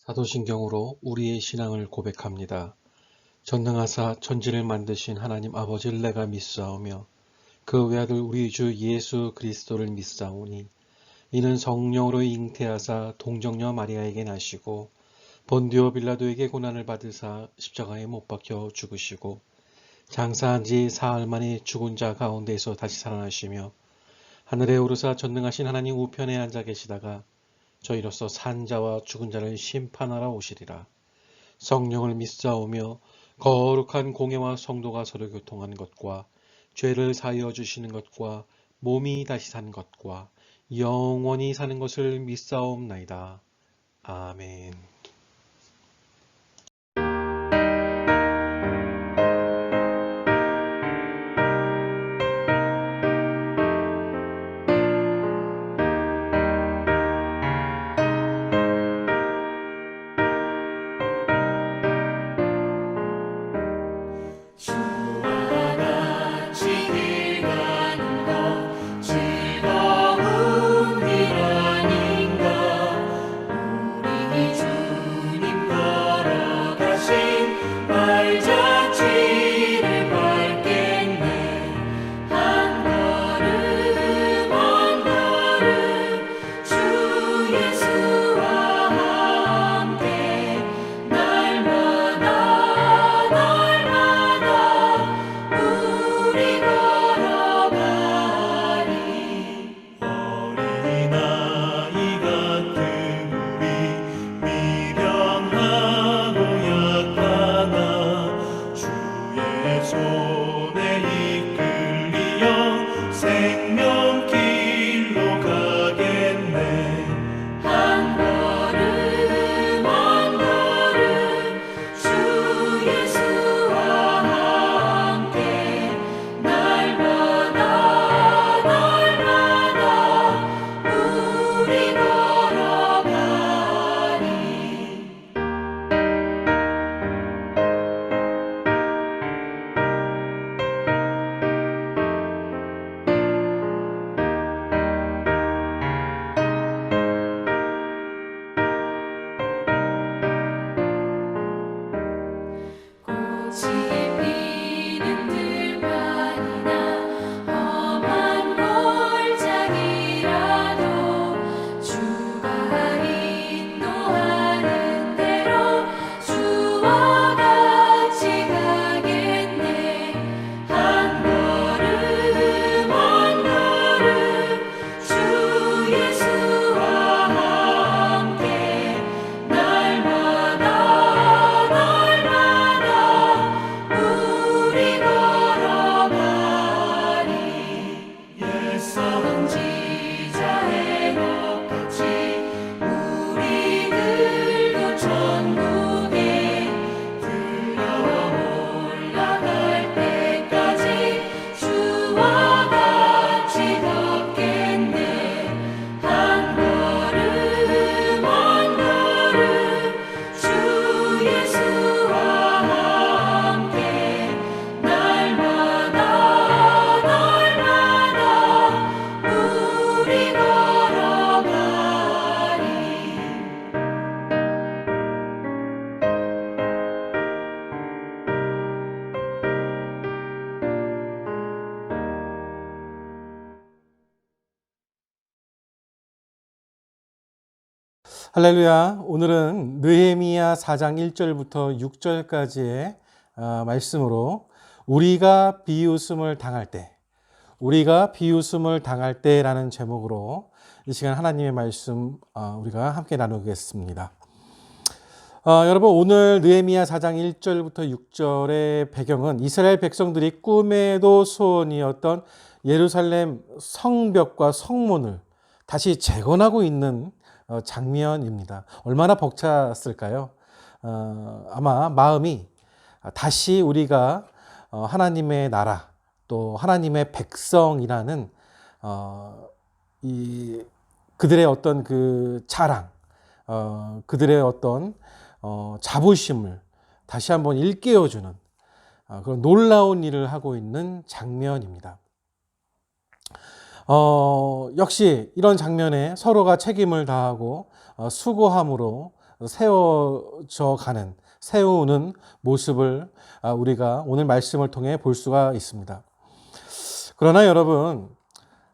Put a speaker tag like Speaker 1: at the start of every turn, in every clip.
Speaker 1: 사도신경으로 우리의 신앙을 고백합니다. 전능하사 천지를 만드신 하나님 아버지를 내가 믿사오며 그 외아들 우리 주 예수 그리스도를 믿사오니 이는 성령으로 잉태하사 동정녀 마리아에게 나시고 본디오 빌라도에게 고난을 받으사 십자가에 못 박혀 죽으시고 장사한 지 사흘 만에 죽은 자 가운데서 다시 살아나시며 하늘에 오르사 전능하신 하나님 우편에 앉아 계시다가 저희로서 산 자와 죽은 자를 심판하러 오시리라. 성령을 믿사오며 거룩한 공예와 성도가 서로 교통하는 것과 죄를 사하여 주시는 것과 몸이 다시 사는 것과 영원히 사는 것을 믿사옵나이다. 아멘. 할렐루야. 오늘은 느헤미야 4장 1절부터 6절까지의 말씀으로 우리가 비웃음을 당할 때라는 제목으로 이 시간 하나님의 말씀 우리가 함께 나누겠습니다. 여러분, 오늘 느헤미야 4장 1절부터 6절의 배경은 이스라엘 백성들이 꿈에도 소원이었던 예루살렘 성벽과 성문을 다시 재건하고 있는 장면입니다. 얼마나 벅찼을까요? 아마 마음이 다시 우리가 하나님의 나라 또 하나님의 백성이라는 그들의 어떤 그 자랑, 그들의 어떤 자부심을 다시 한번 일깨워주는 그런 놀라운 일을 하고 있는 장면입니다. 역시 이런 장면에 서로가 책임을 다하고 수고함으로
Speaker 2: 세우는 모습을 우리가 오늘 말씀을 통해 볼 수가 있습니다. 그러나 여러분,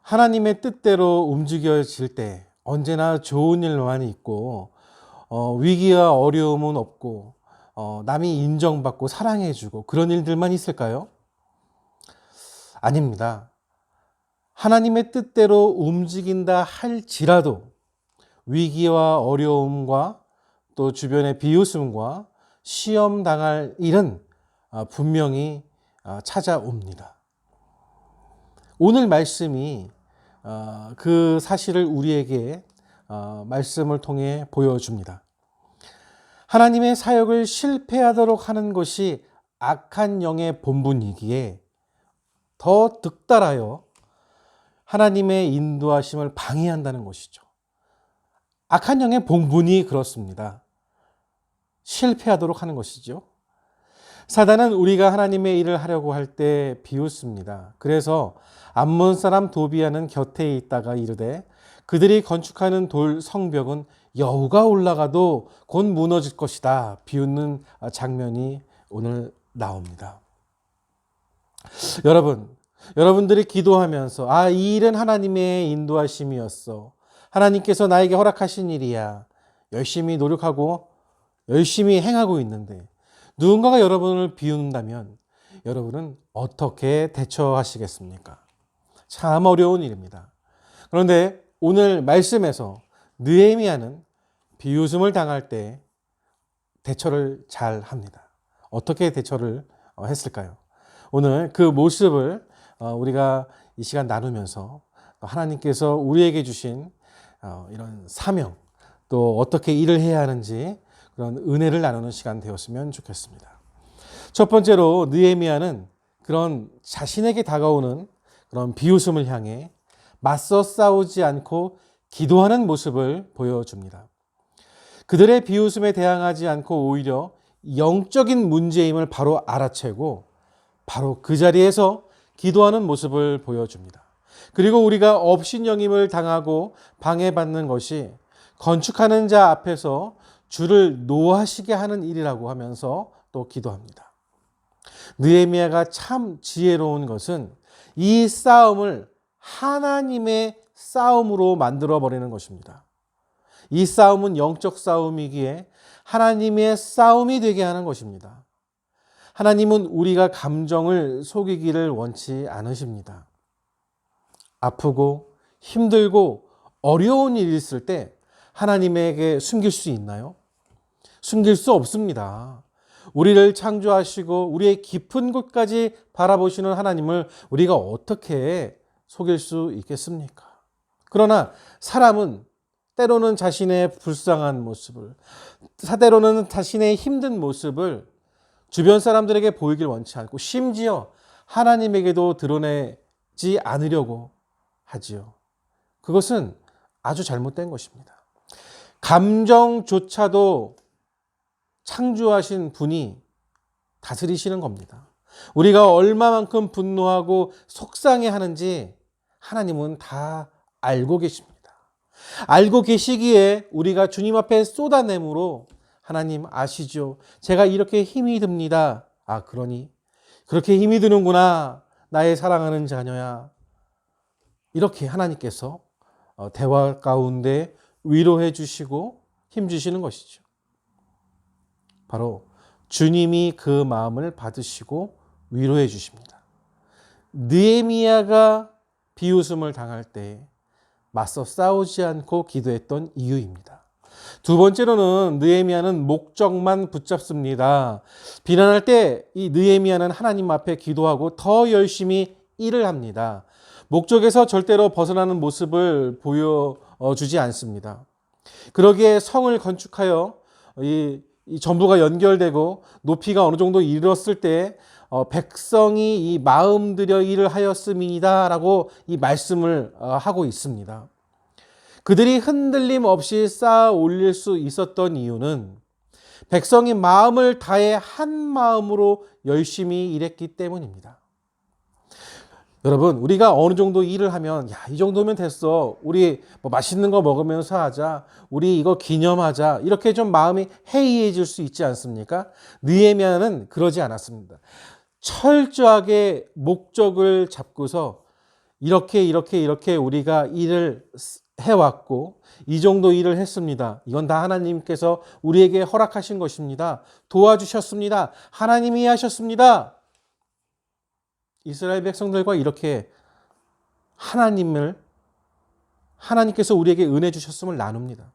Speaker 2: 하나님의 뜻대로 움직여질 때 언제나 좋은 일만 있고 위기와 어려움은 없고 남이 인정받고 사랑해주고 그런 일들만 있을까요? 아닙니다. 하나님의 뜻대로 움직인다 할지라도 위기와 어려움과 또 주변의 비웃음과 시험 당할 일은 분명히 찾아옵니다. 오늘 말씀이 그 사실을 우리에게 말씀을 통해 보여줍니다. 하나님의 사역을 실패하도록 하는 것이 악한 영의 본분이기에 더 득달하여 하나님의 인도하심을 방해한다는 것이죠. 악한 영의 본분이 그렇습니다. 실패하도록 하는 것이죠. 사단은 우리가 하나님의 일을 하려고 할 때 비웃습니다. 그래서 암몬 사람 도비아는 곁에 있다가 이르되 그들이 건축하는 돌 성벽은 여우가 올라가도 곧 무너질 것이다. 비웃는 장면이 오늘 나옵니다. 여러분들이 기도하면서 이 일은 하나님의 인도하심이었어. 하나님께서 나에게 허락하신 일이야. 열심히 노력하고 열심히 행하고 있는데 누군가가 여러분을 비웃는다면 여러분은 어떻게 대처하시겠습니까? 참 어려운 일입니다. 그런데 오늘 말씀에서 느헤미야는 비웃음을 당할 때 대처를 잘 합니다. 어떻게 대처를 했을까요? 오늘 그 모습을 우리가 이 시간 나누면서 하나님께서 우리에게 주신 이런 사명, 또 어떻게 일을 해야 하는지 그런 은혜를 나누는 시간 되었으면 좋겠습니다. 첫 번째로 느헤미야는 그런 자신에게 다가오는 그런 비웃음을 향해 맞서 싸우지 않고 기도하는 모습을 보여줍니다. 그들의 비웃음에 대항하지 않고 오히려 영적인 문제임을 바로 알아채고 바로 그 자리에서 기도하는 모습을 보여줍니다. 그리고 우리가 업신여김을 당하고 방해받는 것이 건축하는 자 앞에서 주를 노하시게 하는 일이라고 하면서 또 기도합니다. 느헤미야가 참 지혜로운 것은 이 싸움을 하나님의 싸움으로 만들어 버리는 것입니다. 이 싸움은 영적 싸움이기에 하나님의 싸움이 되게 하는 것입니다. 하나님은 우리가 감정을 속이기를 원치 않으십니다. 아프고 힘들고 어려운 일이 있을 때 하나님에게 숨길 수 있나요? 숨길 수 없습니다. 우리를 창조하시고 우리의 깊은 곳까지 바라보시는 하나님을 우리가 어떻게 속일 수 있겠습니까? 그러나 사람은 때로는 자신의 불쌍한 모습을, 때로는 자신의 힘든 모습을 주변 사람들에게 보이길 원치 않고 심지어 하나님에게도 드러내지 않으려고 하지요. 그것은 아주 잘못된 것입니다. 감정조차도 창조하신 분이 다스리시는 겁니다. 우리가 얼마만큼 분노하고 속상해하는지 하나님은 다 알고 계십니다. 알고 계시기에 우리가 주님 앞에 쏟아내므로 하나님 아시죠? 제가 이렇게 힘이 듭니다. 그러니 그렇게 힘이 드는구나. 나의 사랑하는 자녀야. 이렇게 하나님께서 대화 가운데 위로해 주시고 힘 주시는 것이죠. 바로 주님이 그 마음을 받으시고 위로해 주십니다. 느헤미야가 비웃음을 당할 때 맞서 싸우지 않고 기도했던 이유입니다. 두 번째로는 느헤미야는 목적만 붙잡습니다. 비난할 때 이 느헤미야는 하나님 앞에 기도하고 더 열심히 일을 합니다. 목적에서 절대로 벗어나는 모습을 보여주지 않습니다. 그러기에 성을 건축하여 이 전부가 연결되고 높이가 어느 정도 이르렀을 때 백성이 이 마음 들여 일을 하였음이다 라고 이 말씀을 하고 있습니다. 그들이 흔들림 없이 쌓아 올릴 수 있었던 이유는 백성이 마음을 다해 한 마음으로 열심히 일했기 때문입니다. 여러분, 우리가 어느 정도 일을 하면 야, 이 정도면 됐어. 우리 뭐 맛있는 거 먹으면서 하자. 우리 이거 기념하자. 이렇게 좀 마음이 해이해질 수 있지 않습니까? 느헤미야는 그러지 않았습니다. 철저하게 목적을 잡고서 이렇게 우리가 일을 해왔고 이 정도 일을 했습니다. 이건 다 하나님께서 우리에게 허락하신 것입니다. 도와주셨습니다. 하나님이 하셨습니다. 이스라엘 백성들과 이렇게 하나님께서 우리에게 은혜 주셨음을 나눕니다.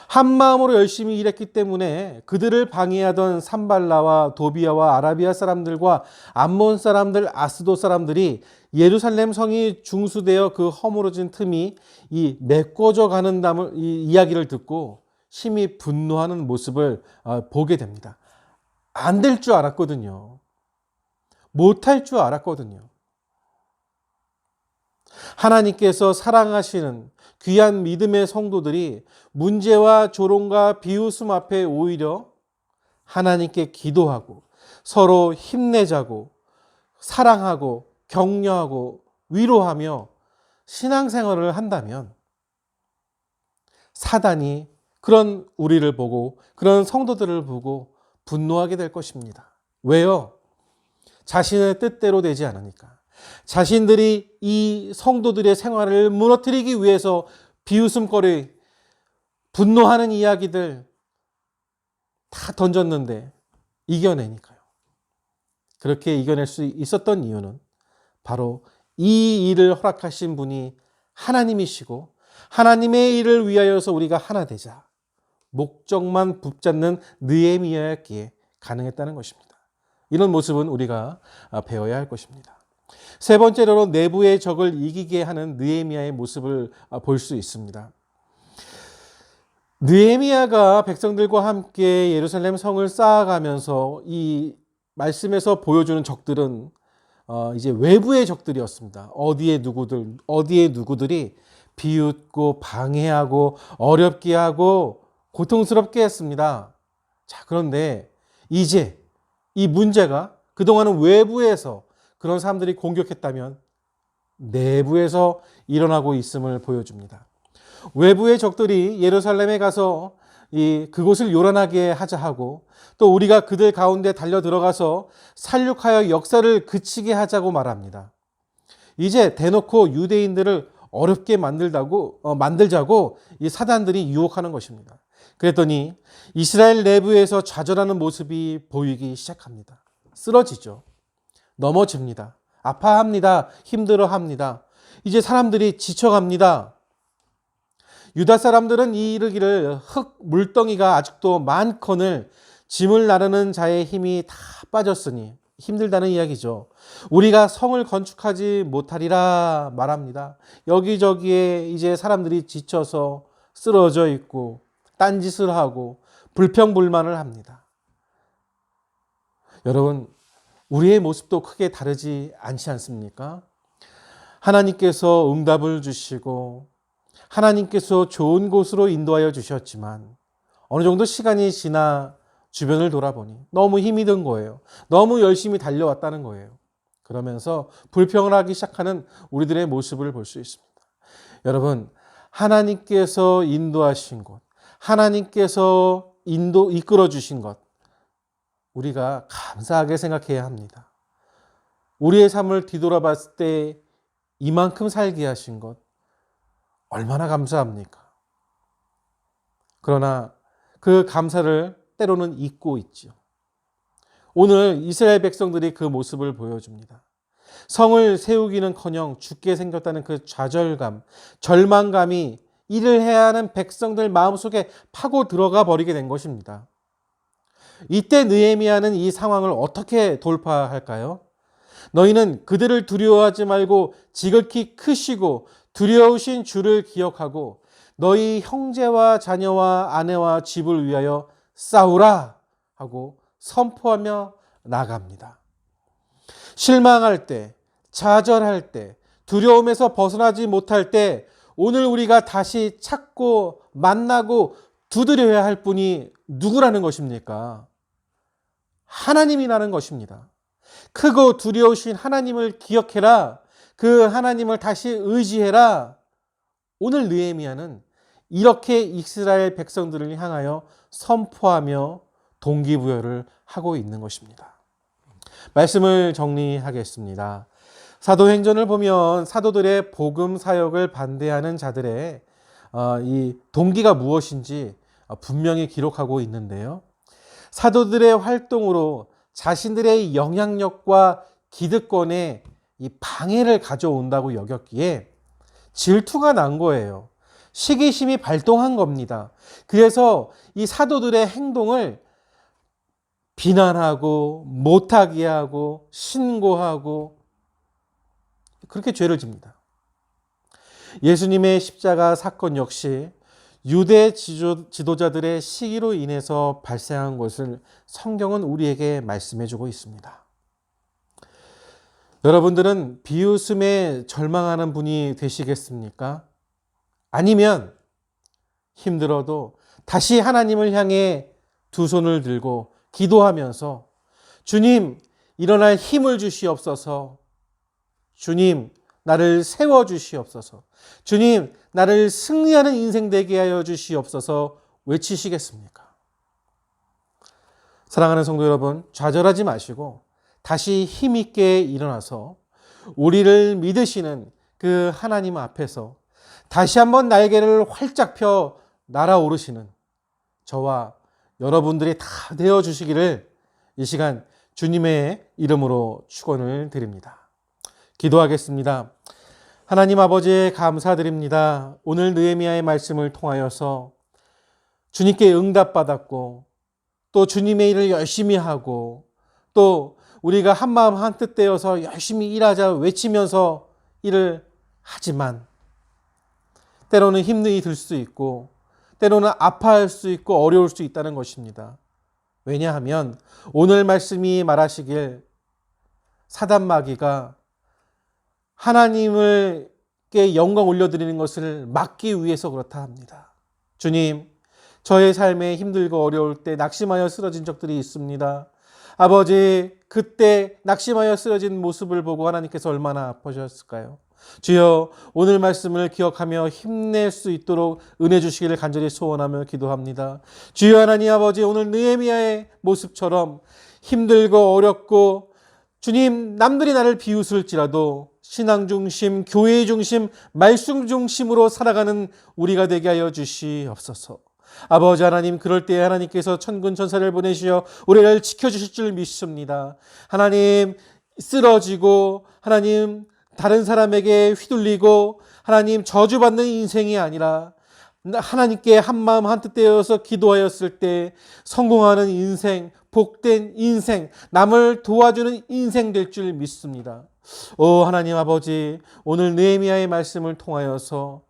Speaker 2: 한 마음으로 열심히 일했기 때문에 그들을 방해하던 산발라와 도비아와 아라비아 사람들과 암몬 사람들, 아스도 사람들이 예루살렘 성이 중수되어 그 허물어진 틈이 이 메꿔져 가는 이 이야기를 듣고 심히 분노하는 모습을 보게 됩니다. 안 될 줄 알았거든요. 못할 줄 알았거든요. 하나님께서 사랑하시는 귀한 믿음의 성도들이 문제와 조롱과 비웃음 앞에 오히려 하나님께 기도하고 서로 힘내자고 사랑하고 격려하고 위로하며 신앙생활을 한다면 사단이 그런 우리를 보고 그런 성도들을 보고 분노하게 될 것입니다. 왜요? 자신의 뜻대로 되지 않으니까. 자신들이 이 성도들의 생활을 무너뜨리기 위해서 비웃음거리, 분노하는 이야기들 다 던졌는데 이겨내니까요. 그렇게 이겨낼 수 있었던 이유는 바로 이 일을 허락하신 분이 하나님이시고 하나님의 일을 위하여서 우리가 하나 되자. 목적만 붙잡는 느헤미야였기에 가능했다는 것입니다. 이런 모습은 우리가 배워야 할 것입니다. 세 번째로 내부의 적을 이기게 하는 느헤미야의 모습을 볼 수 있습니다. 느헤미야가 백성들과 함께 예루살렘 성을 쌓아가면서 이 말씀에서 보여주는 적들은 이제 외부의 적들이었습니다. 어디에 누구들이 비웃고 방해하고 어렵게 하고 고통스럽게 했습니다. 자, 그런데 이제 이 문제가 그동안은 외부에서 그런 사람들이 공격했다면 내부에서 일어나고 있음을 보여줍니다. 외부의 적들이 예루살렘에 가서 그곳을 요란하게 하자 하고 또 우리가 그들 가운데 달려 들어가서 살육하여 역사를 그치게 하자고 말합니다. 이제 대놓고 유대인들을 어렵게 만들자고 이 사단들이 유혹하는 것입니다. 그랬더니 이스라엘 내부에서 좌절하는 모습이 보이기 시작합니다. 쓰러지죠. 넘어집니다. 아파합니다. 힘들어합니다. 이제 사람들이 지쳐갑니다. 유다 사람들은 이르기를 흙 물덩이가 아직도 많거늘 짐을 나르는 자의 힘이 다 빠졌으니 힘들다는 이야기죠. 우리가 성을 건축하지 못하리라 말합니다. 여기저기에 이제 사람들이 지쳐서 쓰러져 있고 딴짓을 하고 불평불만을 합니다. 여러분, 우리의 모습도 크게 다르지 않지 않습니까? 하나님께서 응답을 주시고 하나님께서 좋은 곳으로 인도하여 주셨지만 어느 정도 시간이 지나 주변을 돌아보니 너무 힘이 든 거예요. 너무 열심히 달려왔다는 거예요. 그러면서 불평을 하기 시작하는 우리들의 모습을 볼 수 있습니다. 여러분, 하나님께서 인도하신 곳, 하나님께서 이끌어 주신 것, 우리가 감사하게 생각해야 합니다. 우리의 삶을 뒤돌아봤을 때 이만큼 살게 하신 것, 얼마나 감사합니까? 그러나 그 감사를 때로는 잊고 있죠. 오늘 이스라엘 백성들이 그 모습을 보여줍니다. 성을 세우기는커녕 죽게 생겼다는 그 좌절감, 절망감이 일을 해야 하는 백성들 마음속에 파고 들어가 버리게 된 것입니다. 이때 느헤미야는 이 상황을 어떻게 돌파할까요? 너희는 그들을 두려워하지 말고 지극히 크시고 두려우신 주를 기억하고 너희 형제와 자녀와 아내와 집을 위하여 싸우라 하고 선포하며 나갑니다. 실망할 때, 좌절할 때, 두려움에서 벗어나지 못할 때 오늘 우리가 다시 찾고 만나고 두드려야 할 분이 누구라는 것입니까? 하나님이라는 것입니다. 크고 두려우신 하나님을 기억해라. 그 하나님을 다시 의지해라. 오늘 느헤미야는 이렇게 이스라엘 백성들을 향하여 선포하며 동기부여를 하고 있는 것입니다. 말씀을 정리하겠습니다. 사도행전을 보면 사도들의 복음 사역을 반대하는 자들의 이 동기가 무엇인지 분명히 기록하고 있는데요. 사도들의 활동으로 자신들의 영향력과 기득권에 이 방해를 가져온다고 여겼기에 질투가 난 거예요. 시기심이 발동한 겁니다. 그래서 이 사도들의 행동을 비난하고 못하게 하고 신고하고 그렇게 죄를 집니다. 예수님의 십자가 사건 역시 유대 지도자들의 시기로 인해서 발생한 것을 성경은 우리에게 말씀해 주고 있습니다. 여러분들은 비웃음에 절망하는 분이 되시겠습니까? 아니면 힘들어도 다시 하나님을 향해 두 손을 들고 기도하면서 주님, 일어날 힘을 주시옵소서. 주님, 나를 세워주시옵소서. 주님, 나를 승리하는 인생 되게 하여 주시옵소서 외치시겠습니까? 사랑하는 성도 여러분, 좌절하지 마시고 다시 힘있게 일어나서 우리를 믿으시는 그 하나님 앞에서 다시 한번 날개를 활짝 펴 날아오르시는 저와 여러분들이 다 되어주시기를 이 시간 주님의 이름으로 축원을 드립니다. 기도하겠습니다. 하나님 아버지 감사드립니다. 오늘 느헤미야의 말씀을 통하여서 주님께 응답받았고 또 주님의 일을 열심히 하고 또 우리가 한마음 한뜻 되어서 열심히 일하자 외치면서 일을 하지만 때로는 힘이 들 수 있고 때로는 아파할 수 있고 어려울 수 있다는 것입니다. 왜냐하면 오늘 말씀이 말하시길 사단 마귀가 하나님께 영광 올려드리는 것을 막기 위해서 그렇다 합니다. 주님, 저의 삶에 힘들고 어려울 때 낙심하여 쓰러진 적들이 있습니다. 아버지, 그때 낙심하여 쓰러진 모습을 보고 하나님께서 얼마나 아프셨을까요? 주여, 오늘 말씀을 기억하며 힘낼 수 있도록 은혜 주시기를 간절히 소원하며 기도합니다. 주여 하나님 아버지, 오늘 느헤미야의 모습처럼 힘들고 어렵고 주님, 남들이 나를 비웃을지라도 신앙 중심, 교회 중심, 말씀 중심으로 살아가는 우리가 되게 하여 주시옵소서. 아버지 하나님, 그럴 때 하나님께서 천군 천사를 보내시어 우리를 지켜주실 줄 믿습니다. 하나님, 쓰러지고 하나님 다른 사람에게 휘둘리고 하나님 저주받는 인생이 아니라 하나님께 한마음 한뜻 되어서 기도하였을 때 성공하는 인생, 복된 인생, 남을 도와주는 인생 될 줄 믿습니다. 오 하나님 아버지, 오늘 느헤미야의 말씀을 통하여서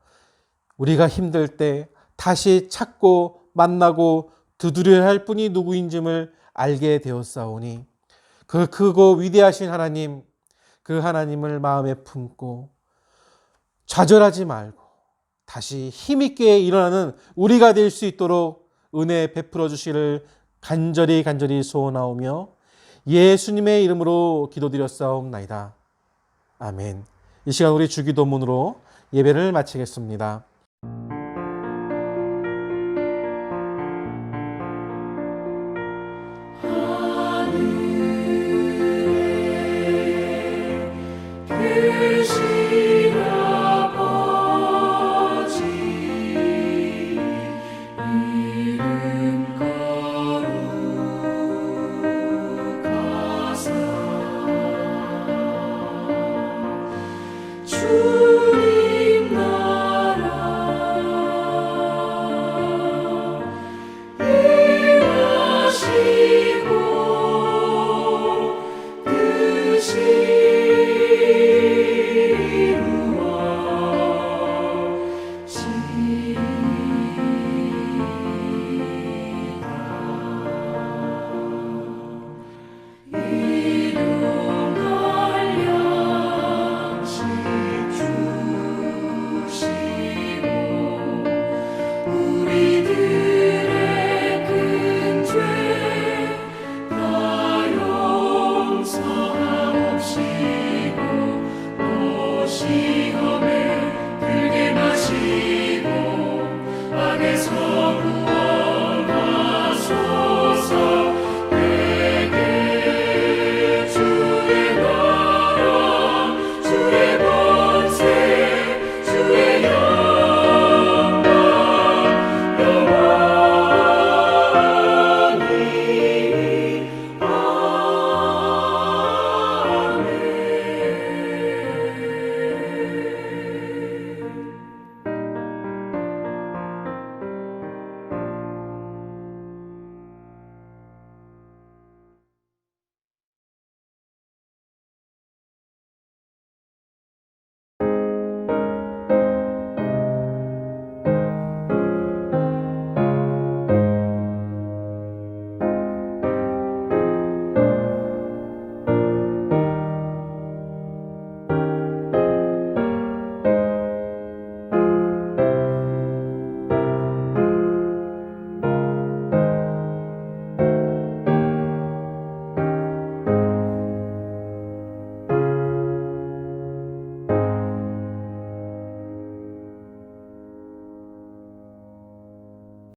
Speaker 2: 우리가 힘들 때 다시 찾고 만나고 두드려야 할 분이 누구인지를 알게 되었사오니 그 크고 위대하신 하나님, 그 하나님을 마음에 품고 좌절하지 말고 다시 힘있게 일어나는 우리가 될 수 있도록 은혜 베풀어 주시기를 간절히 소원하오며 예수님의 이름으로 기도드렸사옵나이다. 아멘. 이 시간 우리 주기도문으로 예배를 마치겠습니다.